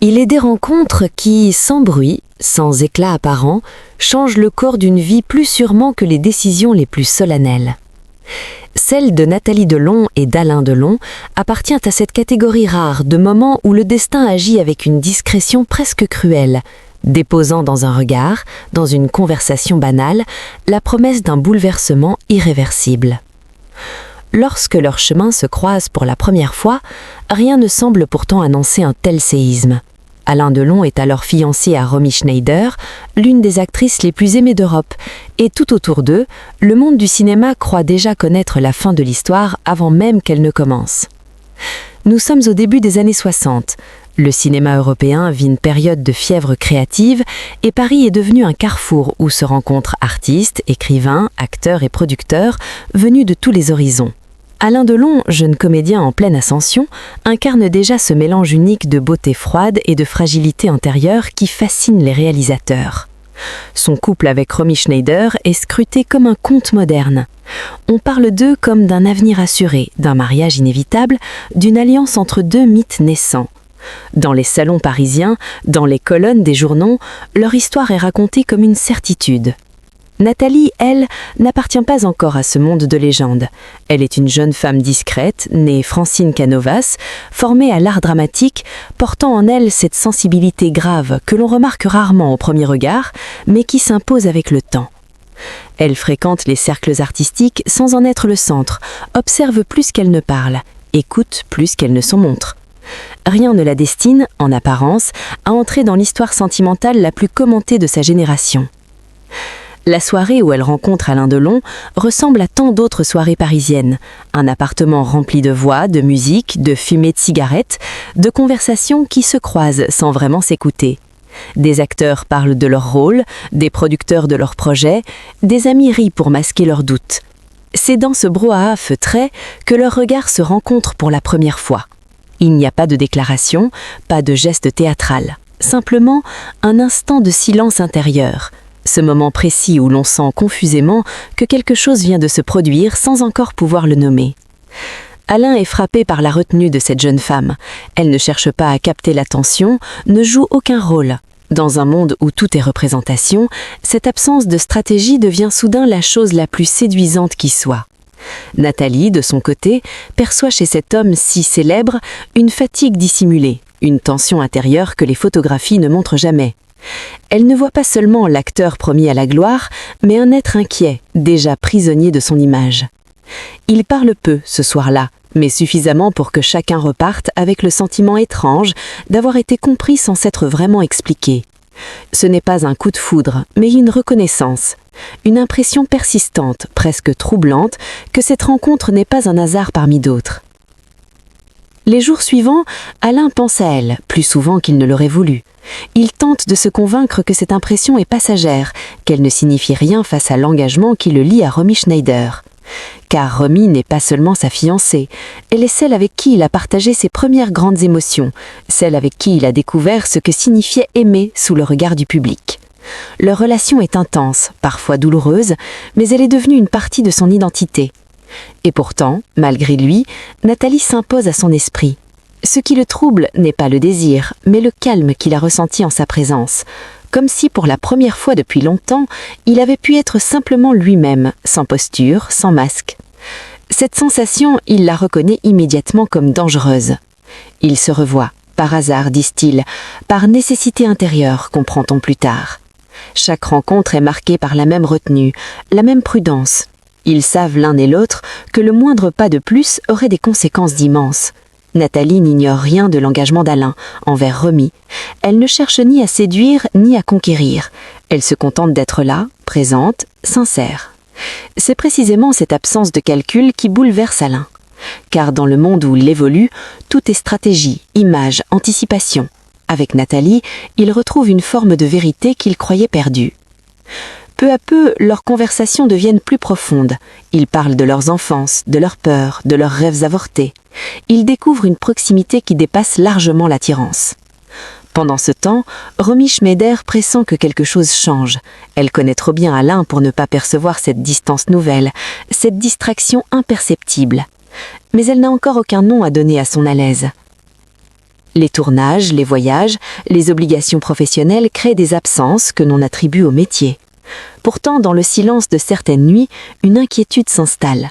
Il est des rencontres qui, sans bruit, sans éclat apparent, changent le corps d'une vie plus sûrement que les décisions les plus solennelles. Celle de Nathalie Delon et d'Alain Delon appartient à cette catégorie rare de moments où le destin agit avec une discrétion presque cruelle, déposant dans un regard, dans une conversation banale, la promesse d'un bouleversement irréversible. Lorsque leurs chemins se croisent pour la première fois, rien ne semble pourtant annoncer un tel séisme. Alain Delon est alors fiancé à Romy Schneider, l'une des actrices les plus aimées d'Europe, et tout autour d'eux, le monde du cinéma croit déjà connaître la fin de l'histoire avant même qu'elle ne commence. Nous sommes au début des années 60. Le cinéma européen vit une période de fièvre créative et Paris est devenu un carrefour où se rencontrent artistes, écrivains, acteurs et producteurs venus de tous les horizons. Alain Delon, jeune comédien en pleine ascension, incarne déjà ce mélange unique de beauté froide et de fragilité intérieure qui fascine les réalisateurs. Son couple avec Romy Schneider est scruté comme un conte moderne. On parle d'eux comme d'un avenir assuré, d'un mariage inévitable, d'une alliance entre deux mythes naissants. Dans les salons parisiens, dans les colonnes des journaux, leur histoire est racontée comme une certitude. Nathalie, elle, n'appartient pas encore à ce monde de légende. Elle est une jeune femme discrète, née Francine Canovas, formée à l'art dramatique, portant en elle cette sensibilité grave que l'on remarque rarement au premier regard, mais qui s'impose avec le temps. Elle fréquente les cercles artistiques sans en être le centre, observe plus qu'elle ne parle, écoute plus qu'elle ne s'en montre. Rien ne la destine, en apparence, à entrer dans l'histoire sentimentale la plus commentée de sa génération. La soirée où elle rencontre Alain Delon ressemble à tant d'autres soirées parisiennes. Un appartement rempli de voix, de musique, de fumée de cigarettes, de conversations qui se croisent sans vraiment s'écouter. Des acteurs parlent de leur rôle, des producteurs de leurs projets, des amis rient pour masquer leurs doutes. C'est dans ce brouhaha feutré que leurs regards se rencontrent pour la première fois. Il n'y a pas de déclaration, pas de geste théâtral. Simplement un instant de silence intérieur. Ce moment précis où l'on sent confusément que quelque chose vient de se produire sans encore pouvoir le nommer. Alain est frappé par la retenue de cette jeune femme. Elle ne cherche pas à capter l'attention, ne joue aucun rôle. Dans un monde où tout est représentation, cette absence de stratégie devient soudain la chose la plus séduisante qui soit. Nathalie, de son côté, perçoit chez cet homme si célèbre une fatigue dissimulée, une tension intérieure que les photographies ne montrent jamais. Elle ne voit pas seulement l'acteur promis à la gloire, mais un être inquiet, déjà prisonnier de son image. Il parle peu ce soir-là, mais suffisamment pour que chacun reparte avec le sentiment étrange d'avoir été compris sans s'être vraiment expliqué. Ce n'est pas un coup de foudre, mais une reconnaissance, une impression persistante, presque troublante, que cette rencontre n'est pas un hasard parmi d'autres. Les jours suivants, Alain pense à elle, plus souvent qu'il ne l'aurait voulu. Il tente de se convaincre que cette impression est passagère, qu'elle ne signifie rien face à l'engagement qui le lie à Romy Schneider. Car Romy n'est pas seulement sa fiancée, elle est celle avec qui il a partagé ses premières grandes émotions, celle avec qui il a découvert ce que signifiait aimer sous le regard du public. Leur relation est intense, parfois douloureuse, mais elle est devenue une partie de son identité. Et pourtant, malgré lui, Nathalie s'impose à son esprit. Ce qui le trouble n'est pas le désir, mais le calme qu'il a ressenti en sa présence, comme si pour la première fois depuis longtemps, il avait pu être simplement lui-même, sans posture, sans masque. Cette sensation, il la reconnaît immédiatement comme dangereuse. Il se revoit, par hasard, disent-ils, par nécessité intérieure, comprend-on plus tard. Chaque rencontre est marquée par la même retenue, la même prudence. Ils savent l'un et l'autre que le moindre pas de plus aurait des conséquences immenses. Nathalie n'ignore rien de l'engagement d'Alain envers Romy. Elle ne cherche ni à séduire ni à conquérir. Elle se contente d'être là, présente, sincère. C'est précisément cette absence de calcul qui bouleverse Alain. Car dans le monde où il évolue, tout est stratégie, image, anticipation. Avec Nathalie, il retrouve une forme de vérité qu'il croyait perdue. Peu à peu, leurs conversations deviennent plus profondes. Ils parlent de leurs enfances, de leurs peurs, de leurs rêves avortés. Ils découvrent une proximité qui dépasse largement l'attirance. Pendant ce temps, Romy Schneider pressent que quelque chose change. Elle connaît trop bien Alain pour ne pas percevoir cette distance nouvelle, cette distraction imperceptible. Mais elle n'a encore aucun nom à donner à son malaise. Les tournages, les voyages, Les obligations professionnelles créent des absences que l'on attribue au métier. Pourtant, dans le silence de certaines nuits, une inquiétude s'installe.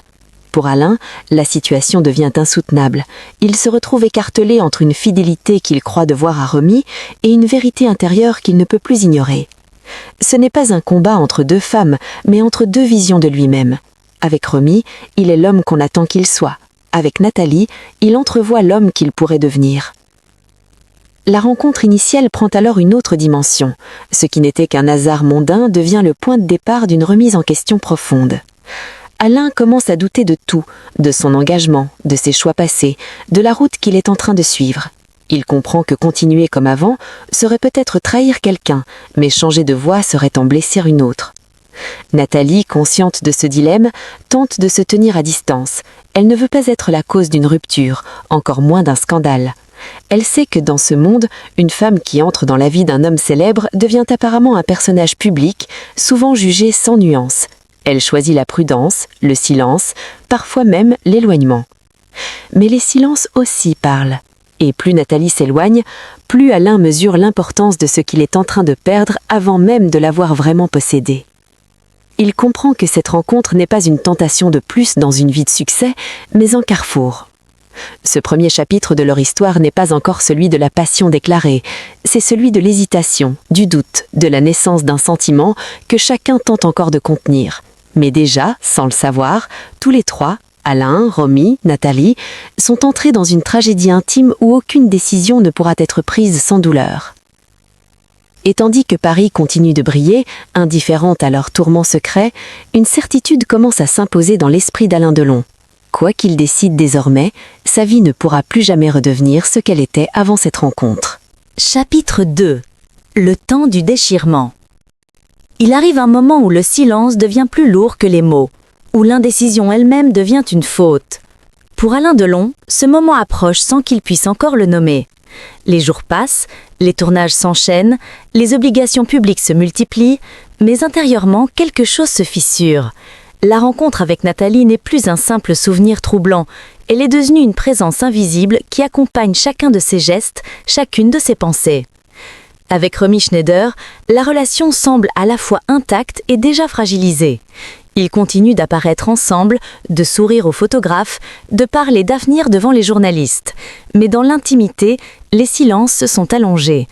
Pour Alain, la situation devient insoutenable. Il se retrouve écartelé entre une fidélité qu'il croit devoir à Romy et une vérité intérieure qu'il ne peut plus ignorer. Ce n'est pas un combat entre deux femmes, mais entre deux visions de lui-même. Avec Romy, il est l'homme qu'on attend qu'il soit. Avec Nathalie, il entrevoit l'homme qu'il pourrait devenir. La rencontre initiale prend alors une autre dimension. Ce qui n'était qu'un hasard mondain devient le point de départ d'une remise en question profonde. Alain commence à douter de tout, de son engagement, de ses choix passés, de la route qu'il est en train de suivre. Il comprend que continuer comme avant serait peut-être trahir quelqu'un, mais changer de voie serait en blesser une autre. Nathalie, consciente de ce dilemme, tente de se tenir à distance. Elle ne veut pas être la cause d'une rupture, encore moins d'un scandale. Elle sait que dans ce monde, une femme qui entre dans la vie d'un homme célèbre devient apparemment un personnage public, souvent jugé sans nuance. Elle choisit la prudence, le silence, parfois même l'éloignement. Mais les silences aussi parlent. Et plus Nathalie s'éloigne, plus Alain mesure l'importance de ce qu'il est en train de perdre avant même de l'avoir vraiment possédé. Il comprend que cette rencontre n'est pas une tentation de plus dans une vie de succès, mais un carrefour. Ce premier chapitre de leur histoire n'est pas encore celui de la passion déclarée, c'est celui de l'hésitation, du doute, de la naissance d'un sentiment que chacun tente encore de contenir. Mais déjà, sans le savoir, tous les trois, Alain, Romy, Nathalie, sont entrés dans une tragédie intime où aucune décision ne pourra être prise sans douleur. Et tandis que Paris continue de briller, indifférente à leurs tourments secrets, une certitude commence à s'imposer dans l'esprit d'Alain Delon. Quoi qu'il décide désormais, sa vie ne pourra plus jamais redevenir ce qu'elle était avant cette rencontre. Chapitre 2. Le temps du déchirement. Il arrive un moment où le silence devient plus lourd que les mots, où l'indécision elle-même devient une faute. Pour Alain Delon, ce moment approche sans qu'il puisse encore le nommer. Les jours passent, les tournages s'enchaînent, les obligations publiques se multiplient, mais intérieurement, quelque chose se fissure. La rencontre avec Nathalie n'est plus un simple souvenir troublant, elle est devenue une présence invisible qui accompagne chacun de ses gestes, chacune de ses pensées. Avec Romy Schneider, la relation semble à la fois intacte et déjà fragilisée. Ils continuent d'apparaître ensemble, de sourire aux photographes, de parler d'avenir devant les journalistes. Mais dans l'intimité, les silences se sont allongés.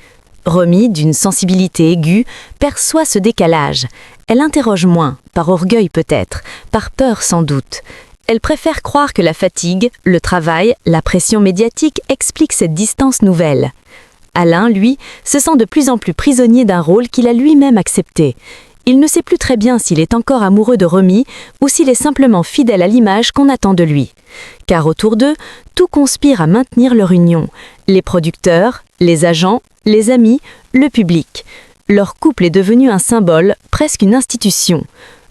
Romy, d'une sensibilité aiguë, perçoit ce décalage. Elle interroge moins, par orgueil peut-être, par peur sans doute. Elle préfère croire que la fatigue, le travail, la pression médiatique expliquent cette distance nouvelle. Alain, lui, se sent de plus en plus prisonnier d'un rôle qu'il a lui-même accepté. Il ne sait plus très bien s'il est encore amoureux de Romy ou s'il est simplement fidèle à l'image qu'on attend de lui. Car autour d'eux, tout conspire à maintenir leur union. Les producteurs, les agents, les amis, le public. Leur couple est devenu un symbole, presque une institution.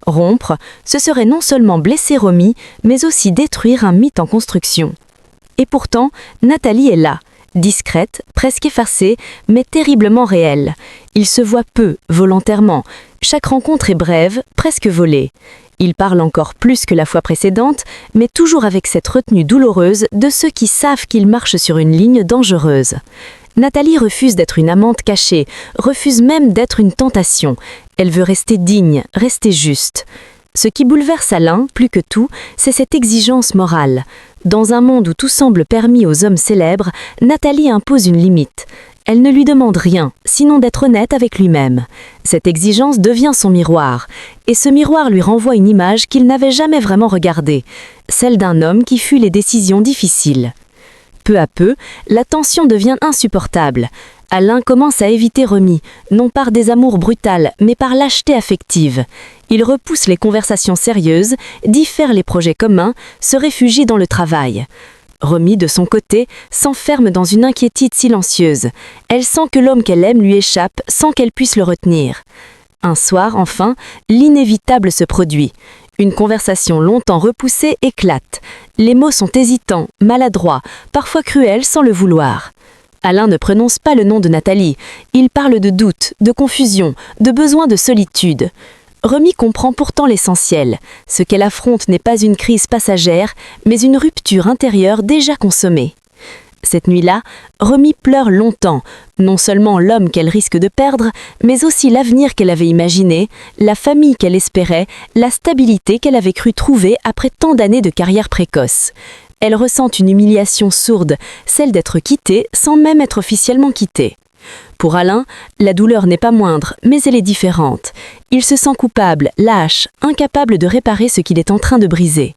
Rompre, ce serait non seulement blesser Romy, mais aussi détruire un mythe en construction. Et pourtant, Nathalie est là. Discrète, presque effacée, mais terriblement réelle. Ils se voient peu, volontairement. Chaque rencontre est brève, presque volée. Ils parlent encore plus que la fois précédente, mais toujours avec cette retenue douloureuse de ceux qui savent qu'ils marchent sur une ligne dangereuse. Nathalie refuse d'être une amante cachée, refuse même d'être une tentation. Elle veut rester digne, rester juste. Ce qui bouleverse Alain, plus que tout, c'est cette exigence morale. Dans un monde où tout semble permis aux hommes célèbres, Nathalie impose une limite. Elle ne lui demande rien, sinon d'être honnête avec lui-même. Cette exigence devient son miroir, et ce miroir lui renvoie une image qu'il n'avait jamais vraiment regardée, celle d'un homme qui fuit les décisions difficiles. Peu à peu, la tension devient insupportable. Alain commence à éviter Romy, non par des amours brutales, mais par lâcheté affective. Il repousse les conversations sérieuses, diffère les projets communs, se réfugie dans le travail. Romy, de son côté, s'enferme dans une inquiétude silencieuse. Elle sent que l'homme qu'elle aime lui échappe sans qu'elle puisse le retenir. Un soir, enfin, l'inévitable se produit. Une conversation longtemps repoussée éclate. Les mots sont hésitants, maladroits, parfois cruels sans le vouloir. Alain ne prononce pas le nom de Nathalie. Il parle de doute, de confusion, de besoin de solitude. Romy comprend pourtant l'essentiel. Ce qu'elle affronte n'est pas une crise passagère, mais une rupture intérieure déjà consommée. Cette nuit-là, Romy pleure longtemps, non seulement l'homme qu'elle risque de perdre, mais aussi l'avenir qu'elle avait imaginé, la famille qu'elle espérait, la stabilité qu'elle avait cru trouver après tant d'années de carrière précoce. Elle ressent une humiliation sourde, celle d'être quittée sans même être officiellement quittée. Pour Alain, la douleur n'est pas moindre, mais elle est différente. Il se sent coupable, lâche, incapable de réparer ce qu'il est en train de briser.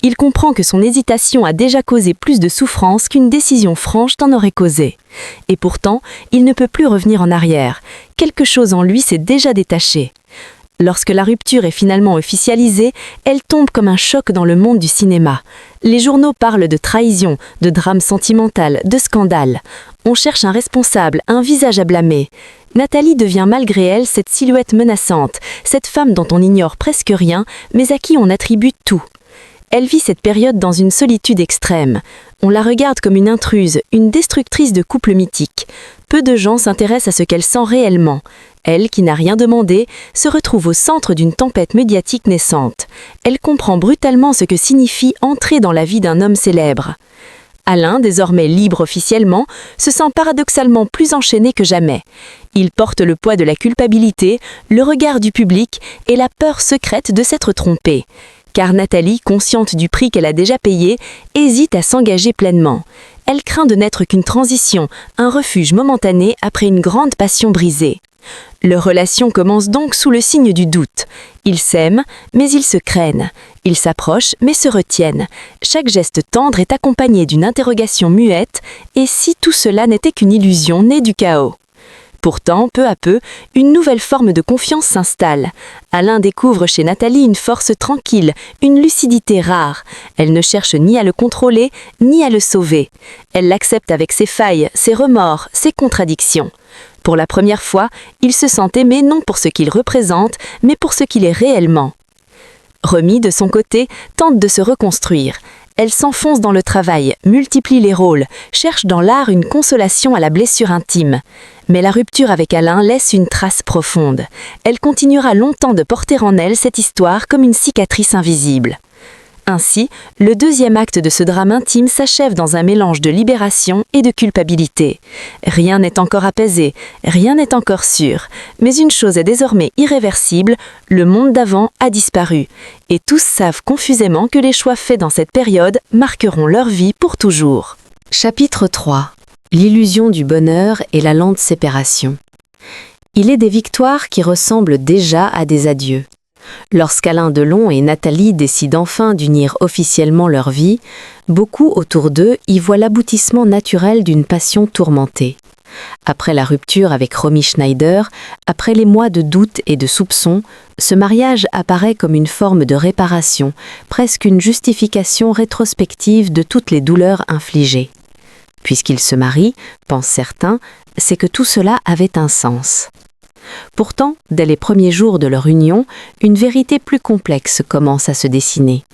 Il comprend que son hésitation a déjà causé plus de souffrance qu'une décision franche n'en aurait causé. Et pourtant, il ne peut plus revenir en arrière. Quelque chose en lui s'est déjà détaché. Lorsque la rupture est finalement officialisée, elle tombe comme un choc dans le monde du cinéma. Les journaux parlent de trahison, de drame sentimental, de scandale. On cherche un responsable, un visage à blâmer. Nathalie devient malgré elle cette silhouette menaçante, cette femme dont on ignore presque rien, mais à qui on attribue tout. Elle vit cette période dans une solitude extrême. On la regarde comme une intruse, une destructrice de couple mythique. Peu de gens s'intéressent à ce qu'elle sent réellement. Elle, qui n'a rien demandé, se retrouve au centre d'une tempête médiatique naissante. Elle comprend brutalement ce que signifie entrer dans la vie d'un homme célèbre. Alain, désormais libre officiellement, se sent paradoxalement plus enchaîné que jamais. Il porte le poids de la culpabilité, le regard du public et la peur secrète de s'être trompé. Car Nathalie, consciente du prix qu'elle a déjà payé, hésite à s'engager pleinement. Elle craint de n'être qu'une transition, un refuge momentané après une grande passion brisée. Leur relation commence donc sous le signe du doute. Ils s'aiment, mais ils se craignent. Ils s'approchent, mais se retiennent. Chaque geste tendre est accompagné d'une interrogation muette, et si tout cela n'était qu'une illusion née du chaos? Pourtant, peu à peu, une nouvelle forme de confiance s'installe. Alain découvre chez Nathalie une force tranquille, une lucidité rare. Elle ne cherche ni à le contrôler, ni à le sauver. Elle l'accepte avec ses failles, ses remords, ses contradictions. Pour la première fois, il se sent aimé non pour ce qu'il représente, mais pour ce qu'il est réellement. Romy, de son côté, tente de se reconstruire. Elle s'enfonce dans le travail, multiplie les rôles, cherche dans l'art une consolation à la blessure intime. Mais la rupture avec Alain laisse une trace profonde. Elle continuera longtemps de porter en elle cette histoire comme une cicatrice invisible. Ainsi, le deuxième acte de ce drame intime s'achève dans un mélange de libération et de culpabilité. Rien n'est encore apaisé, rien n'est encore sûr, mais une chose est désormais irréversible, le monde d'avant a disparu. Et tous savent confusément que les choix faits dans cette période marqueront leur vie pour toujours. Chapitre 3. L'illusion du bonheur et la lente séparation. Il est des victoires qui ressemblent déjà à des adieux. Lorsqu'Alain Delon et Nathalie décident enfin d'unir officiellement leur vie, beaucoup autour d'eux y voient l'aboutissement naturel d'une passion tourmentée. Après la rupture avec Romy Schneider, après les mois de doute et de soupçons, ce mariage apparaît comme une forme de réparation, presque une justification rétrospective de toutes les douleurs infligées. Puisqu'ils se marient, pensent certains, c'est que tout cela avait un sens. Pourtant, dès les premiers jours de leur union, une vérité plus complexe commence à se dessiner.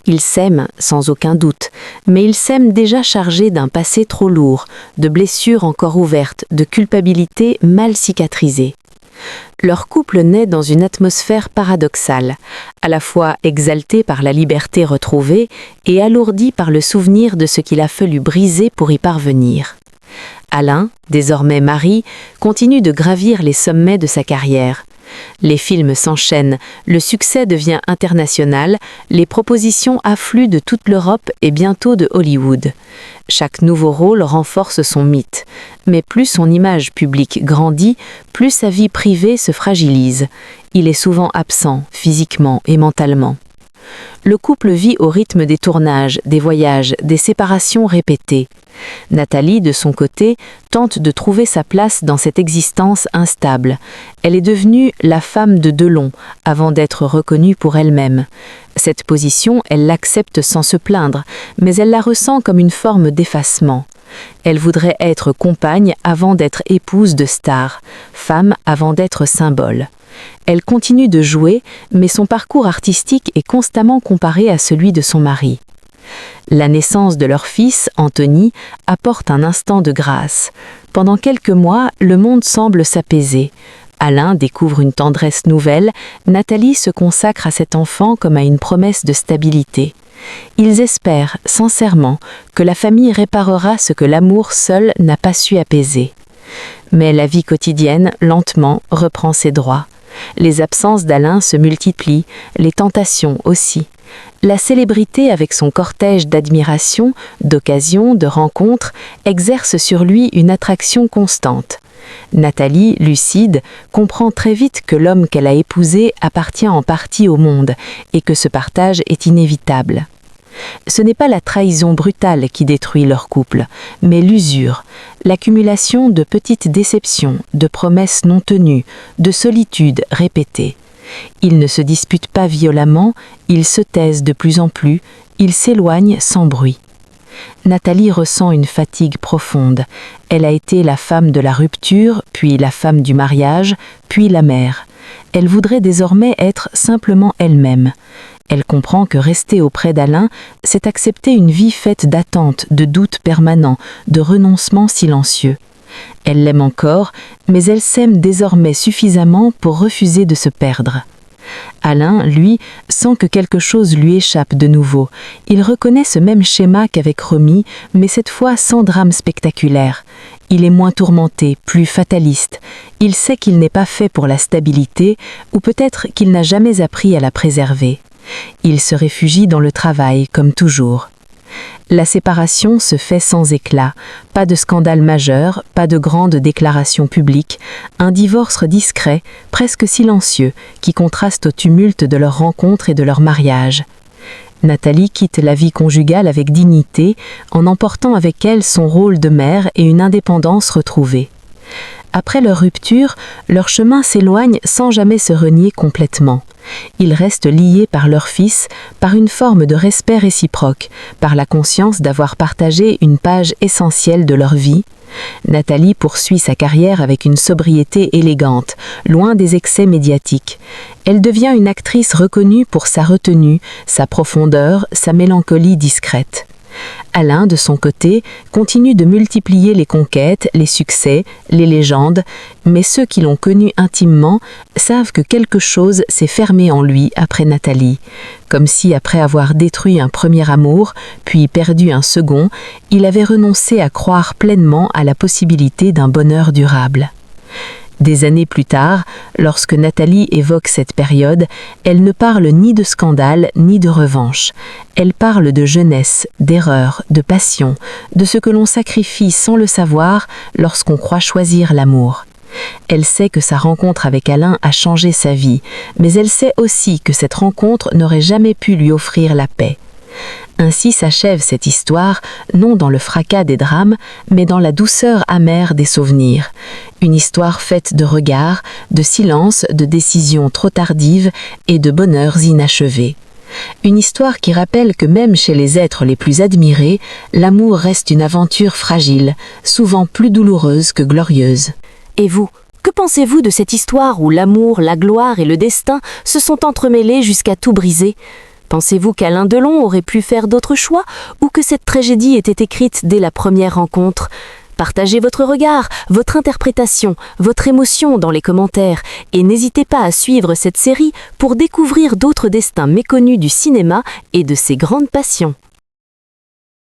Ils s'aiment, sans aucun doute, mais ils s'aiment déjà chargés d'un passé trop lourd, de blessures encore ouvertes, de culpabilité mal cicatrisée. Leur couple naît dans une atmosphère paradoxale, à la fois exalté par la liberté retrouvée et alourdi par le souvenir de ce qu'il a fallu briser pour y parvenir. Alain, désormais mari, continue de gravir les sommets de sa carrière. Les films s'enchaînent, le succès devient international, les propositions affluent de toute l'Europe et bientôt de Hollywood. Chaque nouveau rôle renforce son mythe, mais plus son image publique grandit, plus sa vie privée se fragilise. Il est souvent absent, physiquement et mentalement. Le couple vit au rythme des tournages, des voyages, des séparations répétées. Nathalie, de son côté, tente de trouver sa place dans cette existence instable. Elle est devenue la femme de Delon, avant d'être reconnue pour elle-même. Cette position, elle l'accepte sans se plaindre, mais elle la ressent comme une forme d'effacement. Elle voudrait être compagne avant d'être épouse de star, femme avant d'être symbole. Elle continue de jouer, mais son parcours artistique est constamment comparé à celui de son mari. La naissance de leur fils, Anthony, apporte un instant de grâce. Pendant quelques mois, le monde semble s'apaiser. Alain découvre une tendresse nouvelle, Nathalie se consacre à cet enfant comme à une promesse de stabilité. Ils espèrent, sincèrement, que la famille réparera ce que l'amour seul n'a pas su apaiser. Mais la vie quotidienne, lentement, reprend ses droits. Les absences d'Alain se multiplient, les tentations aussi. La célébrité avec son cortège d'admiration, d'occasions, de rencontres, exerce sur lui une attraction constante. Nathalie, lucide, comprend très vite que l'homme qu'elle a épousé appartient en partie au monde et que ce partage est inévitable. Ce n'est pas la trahison brutale qui détruit leur couple, mais l'usure, l'accumulation de petites déceptions, de promesses non tenues, de solitudes répétées. Ils ne se disputent pas violemment, ils se taisent de plus en plus, ils s'éloignent sans bruit. Nathalie ressent une fatigue profonde. Elle a été la femme de la rupture, puis la femme du mariage, puis la mère. Elle voudrait désormais être simplement elle-même. Elle comprend que rester auprès d'Alain, c'est accepter une vie faite d'attentes, de doutes permanents, de renoncements silencieux. Elle l'aime encore, mais elle s'aime désormais suffisamment pour refuser de se perdre. Alain, lui, sent que quelque chose lui échappe de nouveau. Il reconnaît ce même schéma qu'avec Romy, mais cette fois sans drame spectaculaire. Il est moins tourmenté, plus fataliste. Il sait qu'il n'est pas fait pour la stabilité, ou peut-être qu'il n'a jamais appris à la préserver. Il se réfugie dans le travail, comme toujours. La séparation se fait sans éclat, pas de scandale majeur, pas de grandes déclarations publiques, un divorce discret, presque silencieux, qui contraste au tumulte de leur rencontre et de leur mariage. Nathalie quitte la vie conjugale avec dignité, en emportant avec elle son rôle de mère et une indépendance retrouvée. Après leur rupture, leur chemin s'éloigne sans jamais se renier complètement. Ils restent liés par leur fils, par une forme de respect réciproque, par la conscience d'avoir partagé une page essentielle de leur vie. Nathalie poursuit sa carrière avec une sobriété élégante, loin des excès médiatiques. Elle devient une actrice reconnue pour sa retenue, sa profondeur, sa mélancolie discrète. Alain, de son côté, continue de multiplier les conquêtes, les succès, les légendes, mais ceux qui l'ont connu intimement savent que quelque chose s'est fermé en lui après Nathalie, comme si après avoir détruit un premier amour, puis perdu un second, il avait renoncé à croire pleinement à la possibilité d'un bonheur durable. Des années plus tard, lorsque Nathalie évoque cette période, elle ne parle ni de scandale ni de revanche. Elle parle de jeunesse, d'erreur, de passion, de ce que l'on sacrifie sans le savoir lorsqu'on croit choisir l'amour. Elle sait que sa rencontre avec Alain a changé sa vie, mais elle sait aussi que cette rencontre n'aurait jamais pu lui offrir la paix. Ainsi s'achève cette histoire, non dans le fracas des drames, mais dans la douceur amère des souvenirs. Une histoire faite de regards, de silences, de décisions trop tardives et de bonheurs inachevés. Une histoire qui rappelle que même chez les êtres les plus admirés, l'amour reste une aventure fragile, souvent plus douloureuse que glorieuse. Et vous, que pensez-vous de cette histoire où l'amour, la gloire et le destin se sont entremêlés jusqu'à tout briser ? Pensez-vous qu'Alain Delon aurait pu faire d'autres choix ou que cette tragédie était écrite dès la première rencontre ? Partagez votre regard, votre interprétation, votre émotion dans les commentaires et n'hésitez pas à suivre cette série pour découvrir d'autres destins méconnus du cinéma et de ses grandes passions.